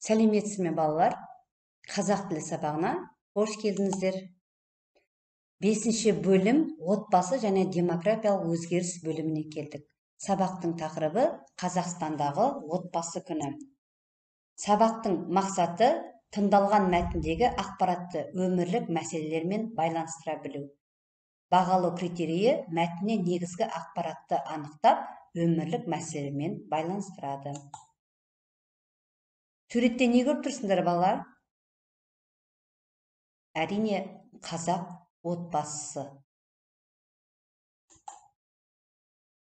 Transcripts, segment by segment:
Сәлеметсіз ме балалар? Қазақ тілі сабағына қош келдіңіздер. 5-ші бөлім отбасы және демографиялық өзгеріс бөліміне келдік. Сабақтың тақырыбы Қазақстандағы отбасы күні. Сабақтың мақсаты тыңдалған мәтіндегі ақпаратты өмірлік мәселелермен байланыстыра білу. Бағалау критерийі мәтінне негізгі ақпаратты анықтап, өмірлік мәселемен байланыстырады. Суретте не көріп тұрсыңдар балалар? Әрине, қазақ отбасысы.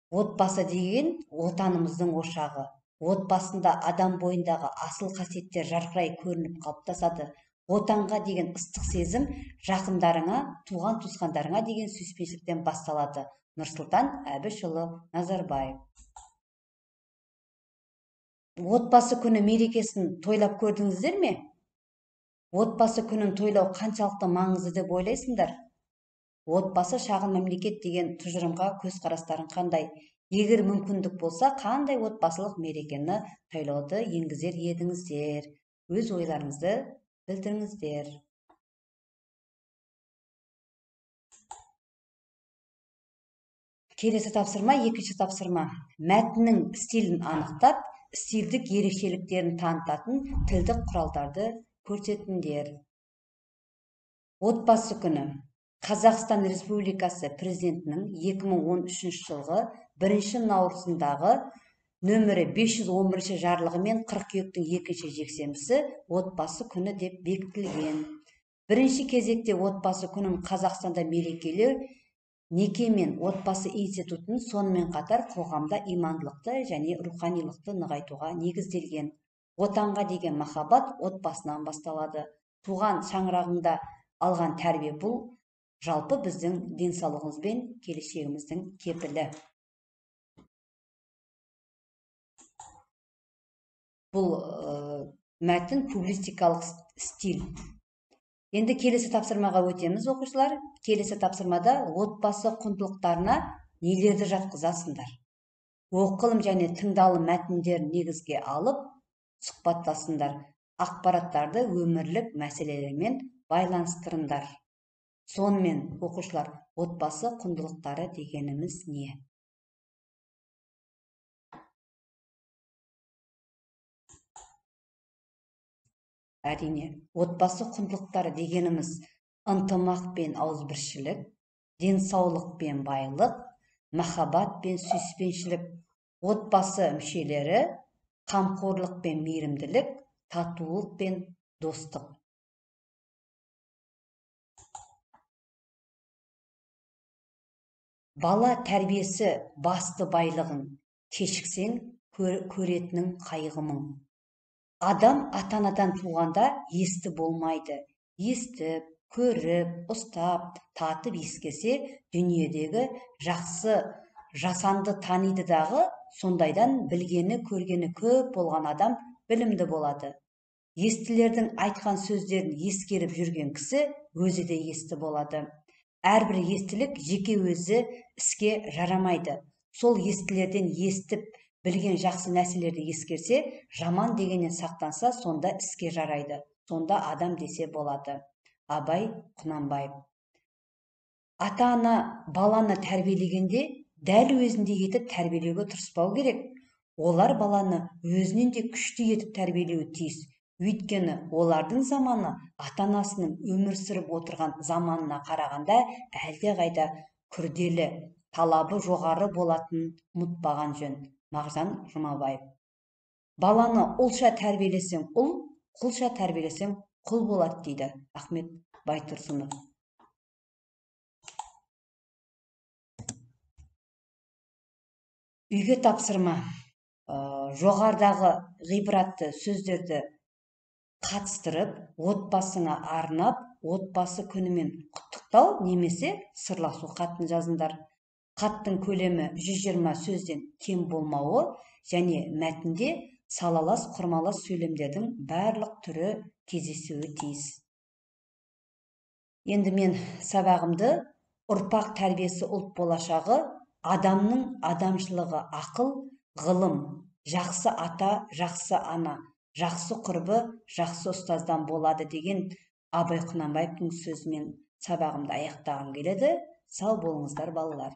Отбасы деген отанымыздың ошағы. Отбасында адам бойындағы асыл қасиеттер жарқырай көрініп қалыптасады. Отанға деген ыстық сезім жақындарыңа, туған-туысқандарыңа деген сүйіспеншіліктен басталады. Нұрсұлтан Әбішұлы Назарбаев. Отбасы күні мерекесін тойлап көрдіңіздер ме? Отбасы күнін тойлау қаншалықты маңызды деп ойлайсыңдар? Отбасы шағын мемлекет деген тұжырымға көзқарастарың қандай? Егер мүмкіндік болса, қандай отбасылық мерекені тойлауды енгізер едіңіздер? Өз ойларыңызды білдіріңіздер. Келесі тапсырма, екінші тапсырма. Мәтіннің стилін анықтап, стильдік ерекшеліктерін танытатын тілдік құралдарды көрсетіңдер. Отбасы күні. Қазақстан Республикасы президентінің 2013 жылғы 1 наурызындағы нөмірі 511 жарлығымен қыркүйектің 2 жексенбісі отбасы күні деп бекітілген. Бірінші кезекте отбасы күнін Қазақстанда мерекелеу неке мен отбасы институтын сонымен қатар қоғамда имандылықты және руханилықты нығайтуға негізделген. Отанға деген махаббат отбасынан басталады. Туған шаңырағында алған тәрбие бұл жалпы біздің денсаулығымыз бен келешегіміздің кепілі. Бұл мәтін публистикалық стиль. Енді келесі тапсырмаға өтеміз, оқушылар. Келесі тапсырмада отбасы құндылықтарына нелерді жатқызасыңдар? Оқылым және тыңдалым мәтіндерін негізге алып, сұхбаттасыңдар. Ақпараттарды өмірлік мәселелермен байланыстырыңдар. Сонымен, оқушылар, отбасы құндылықтары дегеніміз не? Әрине, отбасы құндылықтары дегеніміз ынтымақ пен ауызбіршілік, денсаулық пен байлық, махаббат пен сүйіспеншілік, отбасы мүшелері, қамқорлық пен мейірімділік, татулық пен достық. Бала тәрбиесі басты байлығың, кешіксең көретінің қайғымың. Адам ата-анадан туғанда есті болмайды. Естіп, көріп, ұстап, татып ескерсе, дүниедегі жақсы, жасанды таниды дағы, сондайдан білгені, көргені көп болған адам білімді болады. Естілердің айтқан сөздерін ескеріп жүрген кісі өзі де есті болады. Әрбір естілік жеке өзі іске жарамайды. Сол естілерден естіп, білген жақсы нәрселерді ескерсе, жаман дегеннен сақтанса, сонда іске жарайды. Сонда адам десе болады. Абай Құнанбаев. Ата-ана баланы тәрбиелегенде, дәл өзінде етіп тәрбиелеуге тырыспау керек. Олар баланы өзінен де күшті етіп тәрбиелеуі тиіс. Өйткені олардың заманы ата-анасының өмір сүріп отырған заманына қарағанда әлдеқайда күрделі, талабы жоғары болатынын ұмытпаған жөн. Мағжан Жұмабаев. Баланы ұлша тәрбиелесең ұл, құлша тәрбиелесең құл болады дейді Ахмет Байтұрсынов. Үйге тапсырма. Жоғарыдағы ғибратты сөздерді қатыстырып, отбасыңа арнап, отбасы күнімен құттықтау немесе сырласу хатын жазыңдар. Хаттың көлемі 120 сөзден кем болмауы және мәтінде салалас құрмалас сөйлемдердің барлық түрі кездесуі тиіс. Енді мен сабағымды ұрпақ тәрбиесі ұлт болашағы, адамның адамшылығы ақыл, ғылым, жақсы ата, жақсы ана, жақсы құрбы жақсы ұстаздан болады деген Абай Құнанбаевтың сөзімен сабағымды аяқтағым келеді. Сау болыңыздар балалар.